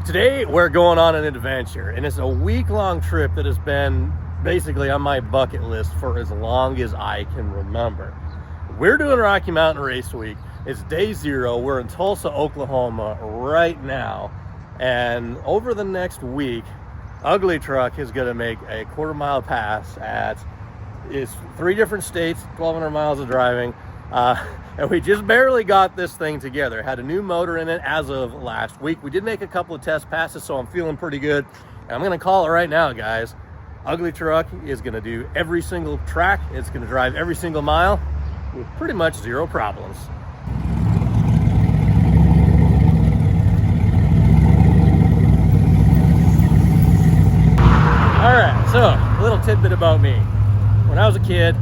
Today we're going on an adventure, and it's a week-long trip that has been basically on my bucket list for as long as I can remember. We're doing Rocky Mountain Race Week. It's day 0. We're in Tulsa, Oklahoma right now, and over the next week, Ugly Truck is going to make a quarter-mile pass at 3 different states, 1,200 miles of driving. And we just barely got this thing together. Had a new motor in it as of last week. We did make a couple of test passes, so I'm feeling pretty good. And I'm gonna call it right now, guys. Ugly Truck is gonna do every single track. It's gonna drive every single mile with pretty much 0 problems. All right, so a little tidbit about me. When I was a kid,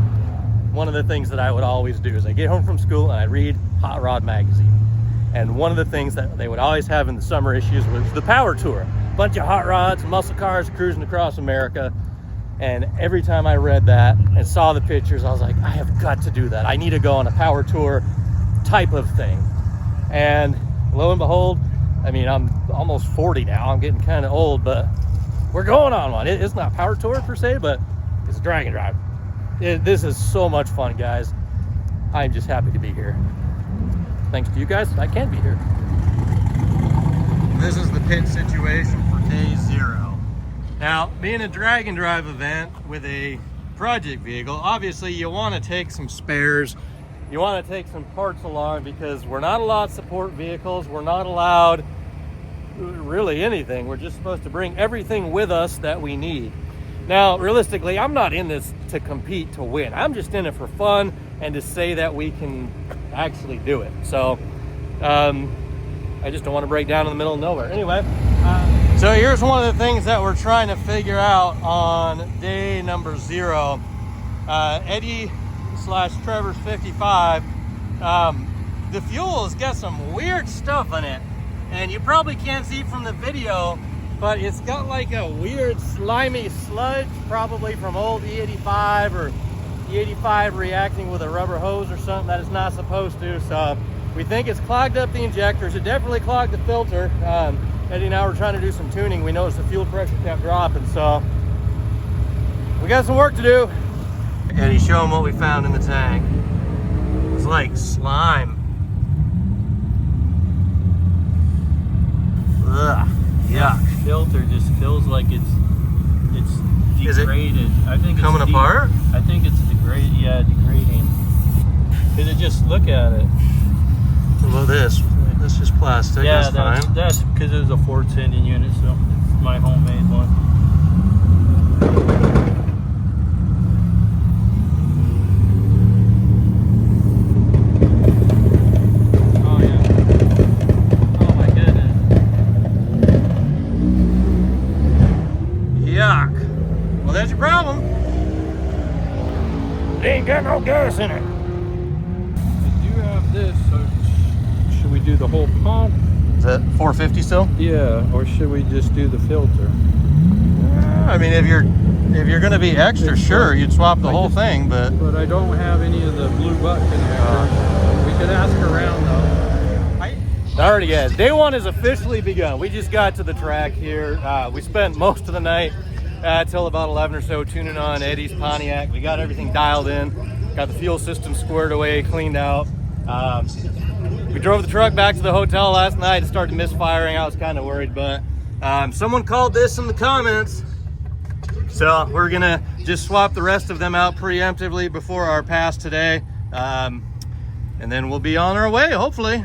one of the things that I would always do is I get home from school and I read Hot Rod magazine. And one of the things that they would always have in the summer issues was the Power Tour. A bunch of hot rods, muscle cars cruising across America. And every time I read that and saw the pictures, I was like, I have got to do that. I need to go on a Power Tour type of thing. And lo and behold, I mean, I'm almost 40 now. I'm getting kind of old, but we're going on one. It's not Power Tour per se, but it's a drag and drive. This is so much fun, guys. I'm just happy to be here. Thanks to you guys, I can be here. This is the pit situation for day 0. Now, being a drag and drive event with a project vehicle, obviously you want to take some spares. You want to take some parts along because we're not allowed support vehicles. We're not allowed really anything. We're just supposed to bring everything with us that we need. Now, realistically, I'm not in this to compete to win. I'm just in it for fun and to say that we can actually do it. So, I just don't want to break down in the middle of nowhere. Anyway, so here's one of the things that we're trying to figure out on day number 0. Eddie/Trevor's 55. The fuel has got some weird stuff in it, and you probably can't see from the video, but it's got like a weird slimy sludge, probably from old E85 or E85 reacting with a rubber hose or something that it's not supposed to. So we think it's clogged up the injectors. It definitely clogged the filter. Eddie and I were trying to do some tuning. We noticed the fuel pressure kept dropping, so we got some work to do. Eddie, show them what we found in the tank. It's like slime. Ugh. Yuck. Filter just feels like it's degraded. I think it's coming apart? I think it's degrading. Cause just look at it. What about this? That's just plastic. Yeah, that's fine. That's because it was a Ford Sending unit, so it's my homemade one. Well, that's your problem. They ain't got no gas in it. I do have this, so should we do the whole pump? Is that 450 still? Yeah, or should we just do the filter? I mean, if you're gonna be extra, sure, you'd swap the whole thing, but I don't have any of the blue butt connectors. We could ask around though. Alrighty, guys, day 1 has officially begun. We just got to the track here. We spent most of the night till about 11 or so tuning on Eddie's Pontiac. We got everything dialed in, got the fuel system squared away, cleaned out. We drove the truck back to the hotel last night. It started misfiring. I was kind of worried, but someone called this in the comments. So we're gonna just swap the rest of them out preemptively before our pass today. And then we'll be on our way, hopefully.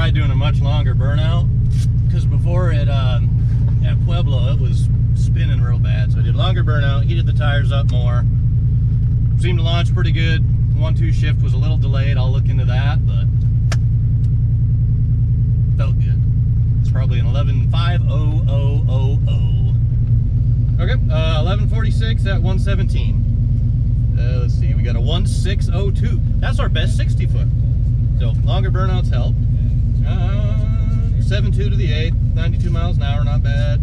tried doing a much longer burnout, because before it at Pueblo it was spinning real bad. So I did longer burnout, heated the tires up more. Seemed to launch pretty good. 1-2 shift was a little delayed. I'll look into that, but felt good. It's probably an 11.50000. Okay, 11:46 at 117. Let's see, we got a 1602. That's our best 60 foot. So longer burnouts help. 7.2 to the 8, 92 miles an hour, not bad.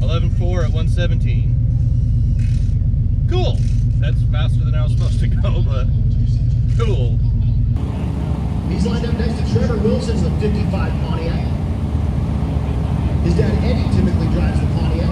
11.4 at 117. Cool. That's faster than I was supposed to go, but cool. He's lined up next to Trevor Wilson's the 55 Pontiac. His dad Eddie typically drives the Pontiac.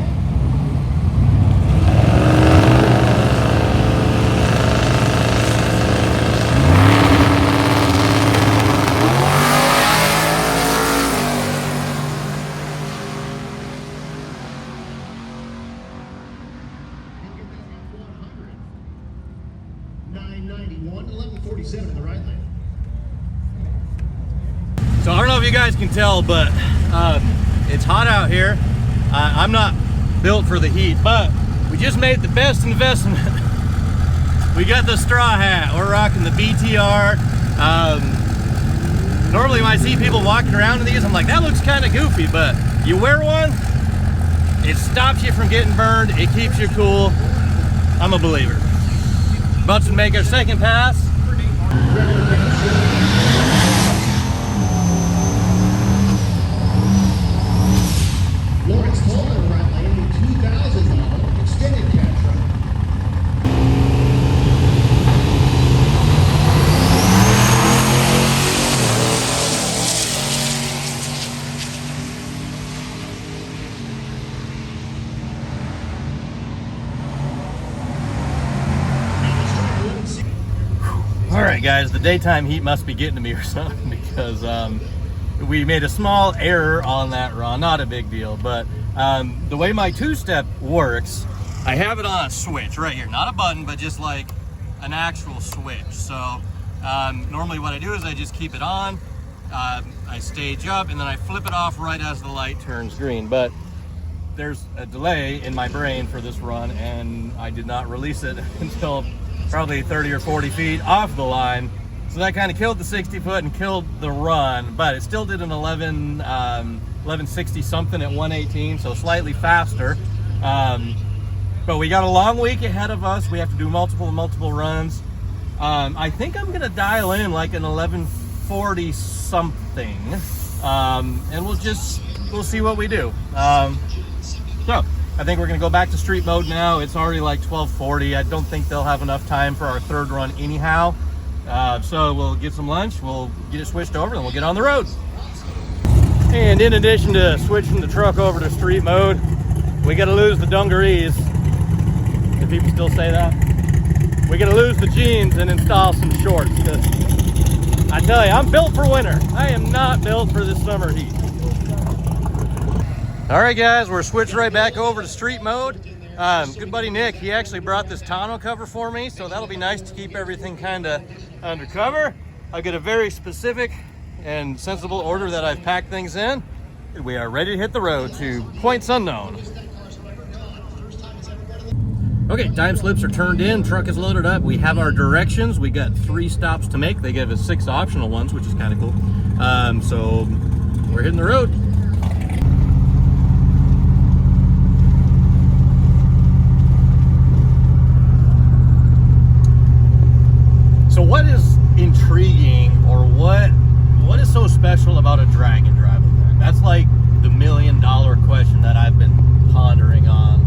So I don't know if you guys can tell, but it's hot out here. I'm not built for the heat, but we just made the best investment. We got the straw hat. We're rocking the BTR. Normally when I see people walking around in these, I'm like, that looks kind of goofy, but you wear one, it stops you from getting burned. It keeps you cool. I'm a believer. About to make our second pass. Tolman right lane in 2000 model extended cab truck. All right, guys, the daytime heat must be getting to me or something, because we made a small error on that run. Not a big deal, but the way my two-step works, I have it on a switch right here. Not a button, but just like an actual switch. So normally what I do is I just keep it on, I stage up, and then I flip it off right as the light turns green. But there's a delay in my brain for this run, and I did not release it until probably 30 or 40 feet off the line. So that kind of killed the 60 foot and killed the run, but it still did an 1160 something at 118, so slightly faster. But we got a long week ahead of us. We have to do multiple runs. I think I'm gonna dial in like an 1140 something, and we'll see what we do. So I think we're gonna go back to street mode now. It's already like 12:40. I don't think they'll have enough time for our third run anyhow. So we'll get some lunch, we'll get it switched over, and we'll get on the road. And in addition to switching the truck over to street mode, we gotta lose the dungarees. If people still say that. We gotta lose the jeans and install some shorts, because I tell you, I'm built for winter. I am not built for this summer heat. All right, guys, we're switched right back over to street mode. Good buddy Nick, he actually brought this tonneau cover for me, so that'll be nice to keep everything kind of undercover. I've got a very specific and sensible order that I've packed things in. We are ready to hit the road to points unknown. Okay, time slips are turned in, truck is loaded up. We have our directions. We got 3 stops to make. They give us 6 optional ones, which is kind of cool. So we're hitting the road. So what is intriguing, or what is so special about a drag and drive event? That's like the $1 million question that I've been pondering on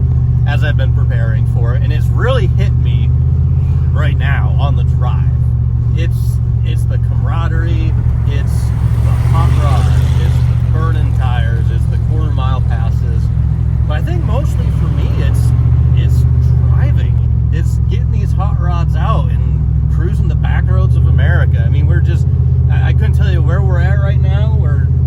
as I've been preparing for it, and it's really hit me right now on the drive. It's the camaraderie, it's the hot rod, it's the burning tires, it's the quarter-mile passes. But I think mostly for me, it's driving. It's getting these hot rods out and cruising the back roads of America. I mean, I couldn't tell you where we're at right now.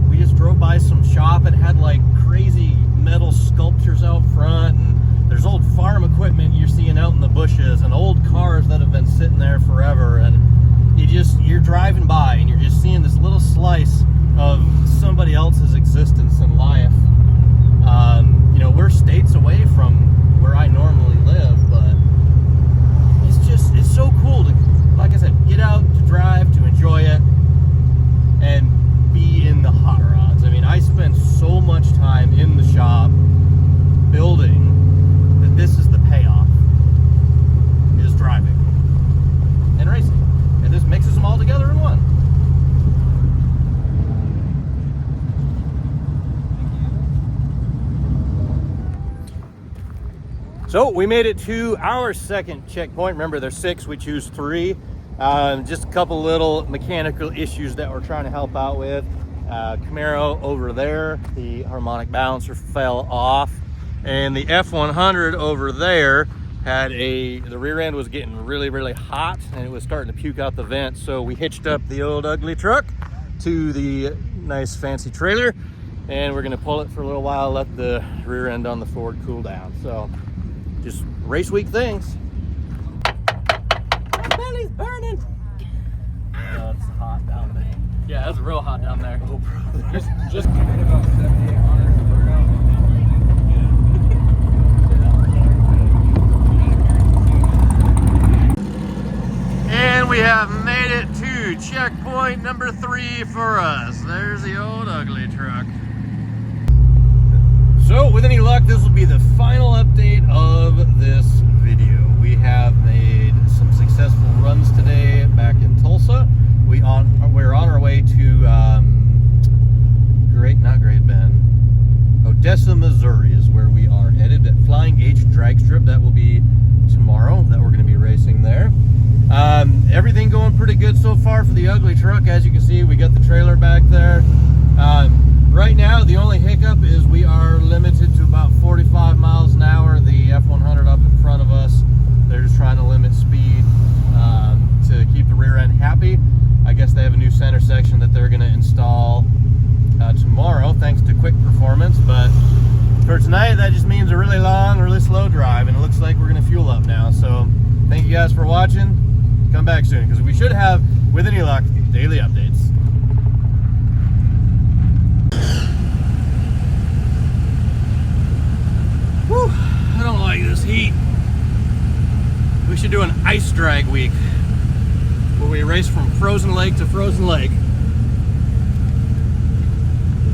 We just drove by some shop and had like crazy metal sculptures out front, and there's old farm equipment you're seeing out in the bushes, and old cars that have been sitting there forever, and you're driving by and you're just seeing this little So we made it to our second checkpoint. Remember, there's 6, we choose 3. Just a couple little mechanical issues that we're trying to help out with. Camaro over there, the harmonic balancer fell off, and the F100 over there had the rear end was getting really hot, and it was starting to puke out the vent. So we hitched up the old ugly truck to the nice fancy trailer, and we're gonna pull it for a little while, let the rear end on the Ford cool down. So just race week things. My belly's burning. Oh, it's hot down there. Yeah, it's real hot down there. Oh, bro. Just about 7,800 to burn out. And we have made it to checkpoint number 3 for us. There's the old ugly truck. So with any luck, this will be the final update of this video. We have made some successful runs today back in Tulsa. We're on our way to Great Bend, Odessa, Missouri is where we are headed. At Flying H drag strip, that will be tomorrow that we're going to be racing there. Everything going pretty good so far for the ugly truck. As you can see, we got the trailer back there. Right now, the only hiccup is we are limited to about 45 miles an hour. The F100 up in front of us, they're just trying to limit speed to keep the rear end happy. I guess they have a new center section that they're going to install tomorrow, thanks to Quick Performance. But for tonight, that just means a really long, really slow drive, and it looks like we're going to fuel up now. So thank you guys for watching. Come back soon, because we should have, with any luck, daily updates. Whew, I don't like this heat. We should do an ice drag week where we race from frozen lake to frozen lake.